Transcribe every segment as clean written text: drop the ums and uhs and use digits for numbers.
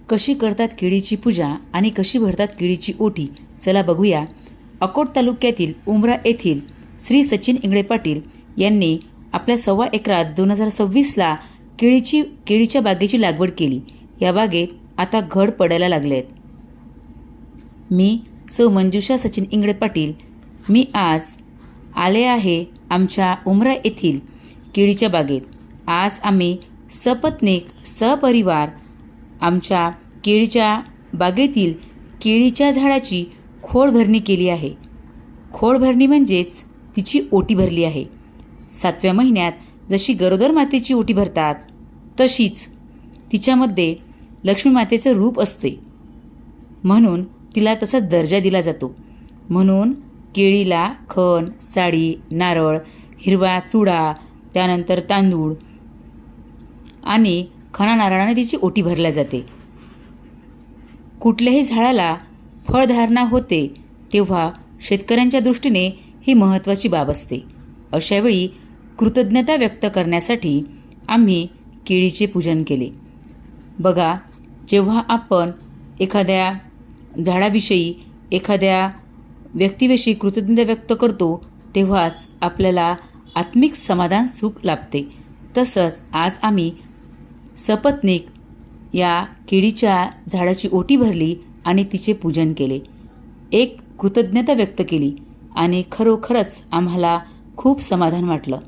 कशी करतात केळीची पूजा आणि कशी भरतात केळीची ओटी, चला बघूया. अकोट तालुक्यातील उमरा येथील श्री सचिन इंगळे पाटील यांनी आपल्या 1.25 एकरात 2026ला केळीच्या बागेची लागवड केली. या बागेत आता घड पडायला लागले आहेत. मी सौ मंजुषा सचिन इंगळे पाटील, मी आज आले आहे आमच्या उमरा येथील केळीच्या बागेत. आज आम्ही सपत्नीक सपरिवार आमच्या केळीच्या बागेतील केळीच्या झाडाची खोडभरणी केली आहे. खोडभरणी म्हणजेच तिची ओटी भरली आहे. 7व्या महिन्यात जशी गरोदर मातेची ओटी भरतात तशीच तिच्यामध्ये लक्ष्मी मातेचं रूप असते, म्हणून तिला तसा दर्जा दिला जातो. म्हणून केळीला खण, साडी, नारळ, हिरवा चुडा, त्यानंतर तांदूळ आणि खणा नारळाने तिची ओटी भरल्या जाते. कुठल्याही झाडाला फळधारणा होते तेव्हा शेतकऱ्यांच्या दृष्टीने ही महत्त्वाची बाब असते. अशावेळी कृतज्ञता व्यक्त करण्यासाठी आम्ही केळीचे पूजन केले. बघा, जेव्हा आपण एखाद्या झाडाविषयी, एखाद्या व्यक्तीविषयी कृतज्ञता व्यक्त करतो तेव्हाच आपल्याला आत्मिक समाधान सुख लाभते. तसंच आज आम्ही सपत्नीक या केळीच्या झाडाची ओटी भरली आणि तिचे पूजन केले. एक कृतज्ञता व्यक्त केली आणि खरोखरच आम्हाला खूप समाधान वाटलं.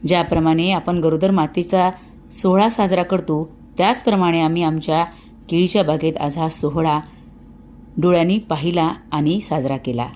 ज्याप्रमाणे आपण गरोदर मातेचा सोहळा साजरा करतो त्याचप्रमाणे आम्ही आमच्या केळीच्या बागेत आज हा सोहळा डोळ्यांनी पाहिला आणि साजरा केला.